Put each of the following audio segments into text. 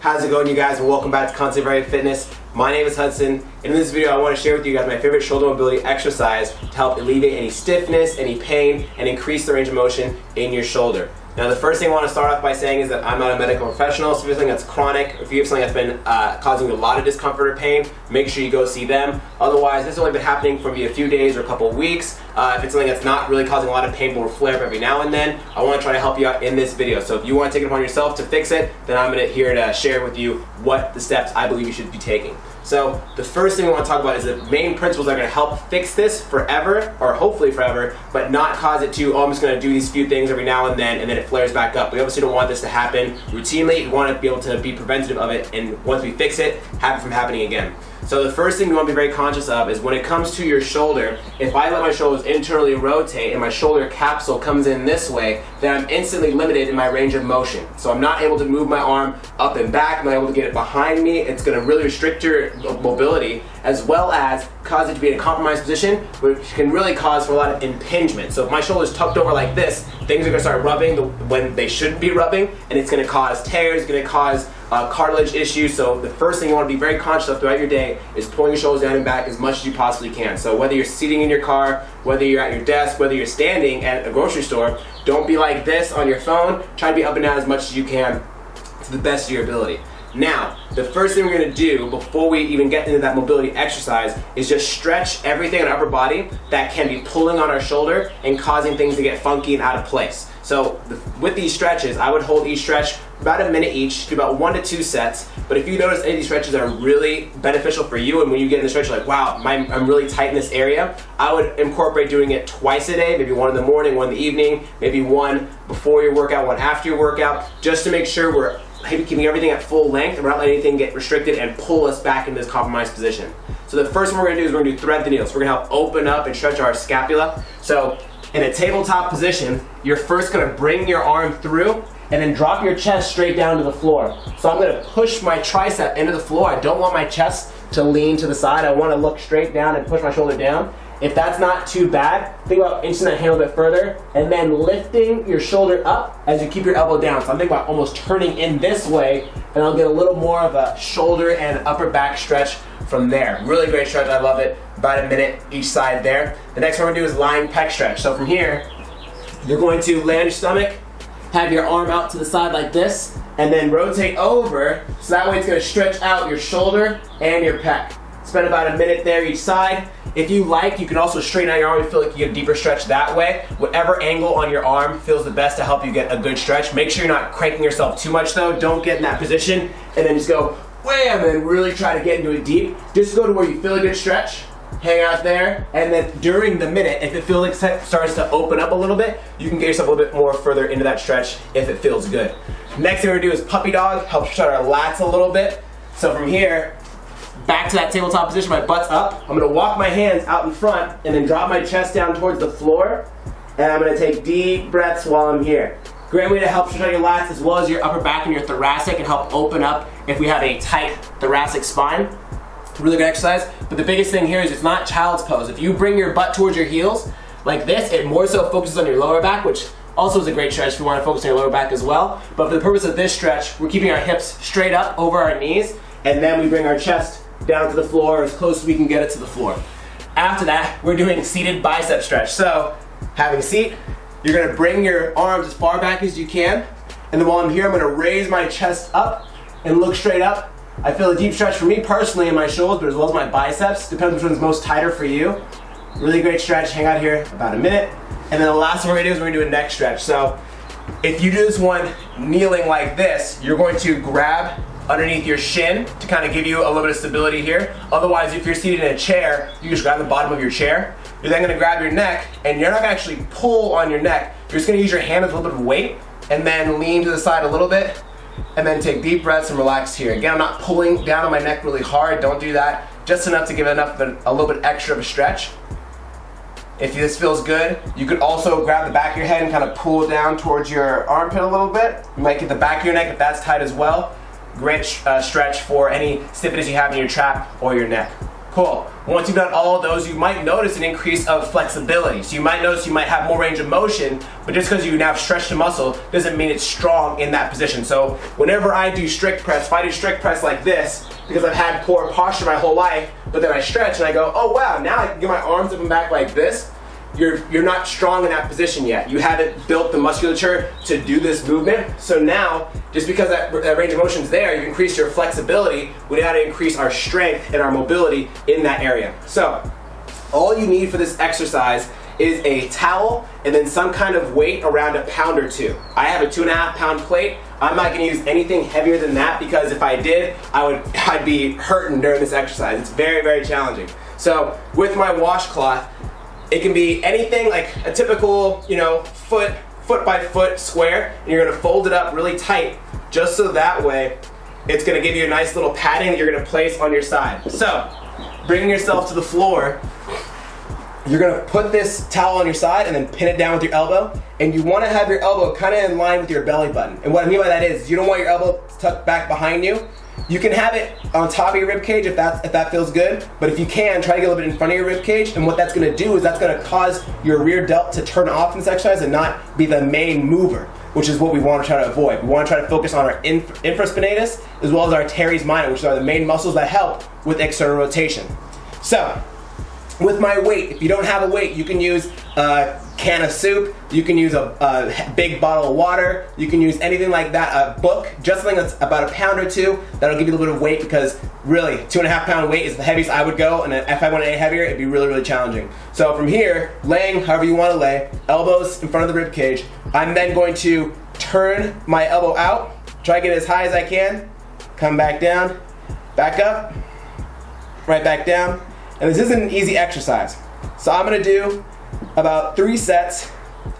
How's it going, you guys, and welcome back to ConstantlyVariedFitness. My name is Hudson, and in this video I want to share with you guys my favorite shoulder mobility exercise to help alleviate any stiffness, any pain, and increase the range of motion in your shoulder. Now, the first thing I want to start off by saying is that I'm not a medical professional, so if you have something that's chronic, or if you have something that's been causing you a lot of discomfort or pain, make sure you go see them. Otherwise, this has only been happening for maybe a few days or a couple of weeks. If it's something that's not really causing a lot of pain but will flare up every now and then, I want to try to help you out in this video. So if you want to take it upon yourself to fix it, then I'm here to share with you what the steps I believe you should be taking. So the first thing we want to talk about is the main principles that are going to help fix this forever, or hopefully forever, but not cause it to, oh, I'm just going to do these few things every now and then it flares back up. We obviously don't want this to happen routinely. We want to be able to be preventative of it, and once we fix it, have it from happening again. So the first thing we want to be very conscious of is when it comes to your shoulder, if I let my shoulders internally rotate and my shoulder capsule comes in this way, then I'm instantly limited in my range of motion. So I'm not able to move my arm up and back, I'm not able to get it behind me. It's going to really restrict your mobility, as well as cause it to be in a compromised position, which can really cause for a lot of impingement. So if my shoulder's tucked over like this, things are going to start rubbing when they shouldn't be rubbing, and it's going to cause tears, it's going to cause cartilage issues. So the first thing you want to be very conscious of throughout your day is pulling your shoulders down and back as much as you possibly can. So whether you're sitting in your car, whether you're at your desk, whether you're standing at a grocery store, don't be like this on your phone. Try to be up and down as much as you can to the best of your ability. Now, the first thing we're going to do before we even get into that mobility exercise is just stretch everything in our upper body that can be pulling on our shoulder and causing things to get funky and out of place. So with these stretches, I would hold each stretch about a minute each, do about 1 to 2 sets. But if you notice any of these stretches are really beneficial for you, and when you get in the stretch you're like, wow, I'm really tight in this area, I would incorporate doing it twice a day, maybe one in the morning, one in the evening, maybe one before your workout, one after your workout, just to make sure we're keeping everything at full length and we're not letting anything get restricted and pull us back into this compromised position. So the first one we're going to do is we're going to do thread the needle. So we're going to help open up and stretch our scapula. So in a tabletop position, you're first going to bring your arm through and then drop your chest straight down to the floor. So I'm going to push my tricep into the floor. I don't want my chest to lean to the side. I want to look straight down and push my shoulder down. If that's not too bad, think about inching that hand a bit further and then lifting your shoulder up as you keep your elbow down. So I'm thinking about almost turning in this way, and I'll get a little more of a shoulder and upper back stretch from there. Really great stretch, I love it. About a minute each side there. The next one we're going to do is lying pec stretch. So from here, you're going to lay on your stomach, have your arm out to the side like this, and then rotate over, so that way it's going to stretch out your shoulder and your pec. Spend about a minute there each side. If you like, you can also straighten out your arm and feel like you get a deeper stretch that way. Whatever angle on your arm feels the best to help you get a good stretch. Make sure you're not cranking yourself too much though. Don't get in that position and then just go wham, and then really try to get into it deep. Just go to where you feel a good stretch, hang out there, and then during the minute, if it feels like it starts to open up a little bit, you can get yourself a little bit more further into that stretch if it feels good. Next thing we're going to do is puppy dog, help stretch our lats a little bit. So from here, back to that tabletop position, my butt's up. I'm going to walk my hands out in front and then drop my chest down towards the floor, and I'm going to take deep breaths while I'm here. Great way to help stretch out your lats as well as your upper back and your thoracic, and help open up if we have a tight thoracic spine. Really good exercise, but the biggest thing here is it's not child's pose. If you bring your butt towards your heels like this, it more so focuses on your lower back, which also is a great stretch if you want to focus on your lower back as well. But for the purpose of this stretch, we're keeping our hips straight up over our knees, and then we bring our chest down to the floor as close as we can get it to the floor. After that, we're doing seated bicep stretch. So having a seat, you're going to bring your arms as far back as you can, and then while I'm here, I'm going to raise my chest up and look straight up. I feel a deep stretch for me personally in my shoulders, but as well as my biceps. Depends which one's most tighter for you. Really great stretch. Hang out here about a minute. And then the last one we're going to do is we're going to do a neck stretch. So if you do this one kneeling like this, you're going to grab underneath your shin to kind of give you a little bit of stability here. Otherwise, if you're seated in a chair, you just grab the bottom of your chair. You're then going to grab your neck, and you're not going to actually pull on your neck. You're just going to use your hand with a little bit of weight, and then lean to the side a little bit, and then take deep breaths and relax here. Again, I'm not pulling down on my neck really hard. Don't do that. Just enough to give it a little bit extra of a stretch. If this feels good, you could also grab the back of your head and kind of pull down towards your armpit a little bit. You might get the back of your neck if that's tight as well. Great stretch for any stiffness you have in your trap or your neck. Cool. Once you've done all of those, you might notice an increase of flexibility. So you might notice you might have more range of motion, but just because you now have stretched the muscle doesn't mean it's strong in that position. So whenever I do strict press, if I do strict press like this, because I've had poor posture my whole life, but then I stretch and I go, oh wow, now I can get my arms up and back like this, you're not strong in that position yet. You haven't built the musculature to do this movement. So now, just because that range of motion is there, you increase your flexibility. We know how to increase our strength and our mobility in that area. So all you need for this exercise is a towel and then some kind of weight around a pound or two. I have a 2.5 pound plate. I'm not gonna use anything heavier than that, because if I did, I'd be hurting during this exercise. It's very, very challenging. So with my washcloth, it can be anything like a typical, foot by foot square, and you're gonna fold it up really tight, just so that way it's gonna give you a nice little padding that you're gonna place on your side. So, bringing yourself to the floor, you're gonna put this towel on your side and then pin it down with your elbow, and you wanna have your elbow kind of in line with your belly button. And what I mean by that is, you don't want your elbow tucked back behind you. You can have it on top of your rib cage if that feels good, but if you can, try to get a little bit in front of your rib cage, and what that's gonna do is that's gonna cause your rear delt to turn off in this exercise and not be the main mover, which is what we wanna try to avoid. We wanna try to focus on our infraspinatus as well as our teres minor, which are the main muscles that help with external rotation. So, with my weight, if you don't have a weight, you can use a can of soup, you can use a big bottle of water, you can use anything like that, a book, just something that's about a pound or two, that'll give you a little bit of weight, because really, 2.5 pound weight is the heaviest I would go, and if I went any heavier, it'd be really, really challenging. So from here, laying however you wanna lay, elbows in front of the rib cage, I'm then going to turn my elbow out, try to get as high as I can, come back down, back up, right back down. And this isn't an easy exercise. So I'm gonna do about 3 sets,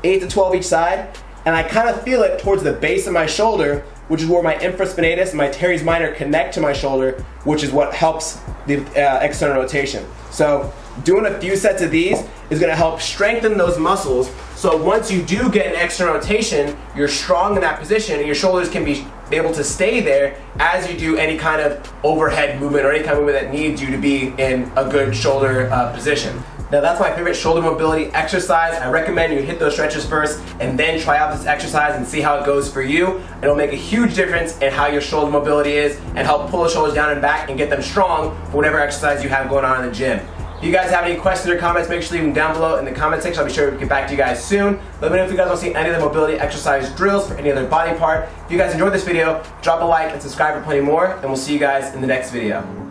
8 to 12 each side, and I kind of feel it towards the base of my shoulder, which is where my infraspinatus and my teres minor connect to my shoulder, which is what helps the external rotation. So doing a few sets of these is gonna help strengthen those muscles, so once you do get an external rotation, you're strong in that position, and your shoulders can be able to stay there as you do any kind of overhead movement or any kind of movement that needs you to be in a good shoulder position. Now that's my favorite shoulder mobility exercise. I recommend you hit those stretches first and then try out this exercise and see how it goes for you. It'll make a huge difference in how your shoulder mobility is and help pull the shoulders down and back and get them strong for whatever exercise you have going on in the gym. If you guys have any questions or comments, make sure to leave them down below in the comment section. I'll be sure to get back to you guys soon. Let me know if you guys want to see any of the mobility exercise drills for any other body part. If you guys enjoyed this video, drop a like and subscribe for plenty more, and we'll see you guys in the next video.